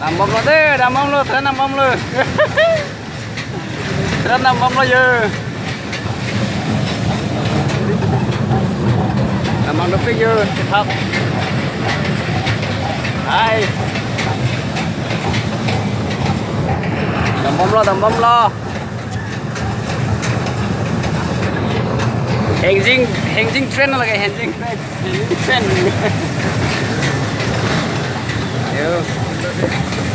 Nằm bom lo thế, nằm bom lo, thế nằm bom lo. Thế nằm bom lo giờ. Nằm bom lo cái giờ, cái thấp. Đây. Nằm bom lo. Henging trend là cái henging trend. Yo.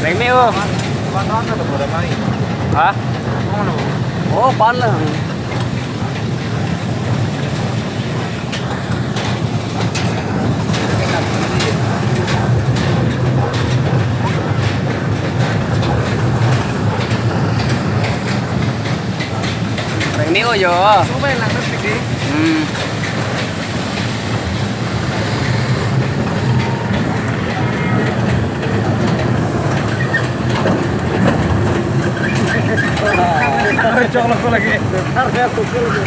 Lấy mèo. Hả? Oh, bán là. Lấy mèo rồi. Số bên là nó đi. Colok ko lagi. Harga pukul lagi.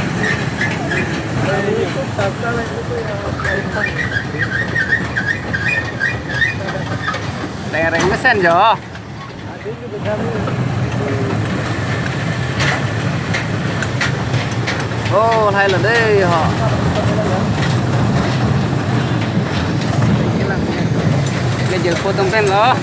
Lereng mesin jo. Oh, hay là đây họ. Cái giờ cô tông tên đó.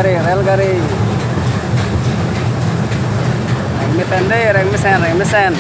Rel gari. Reng mesen deh, reng mesen.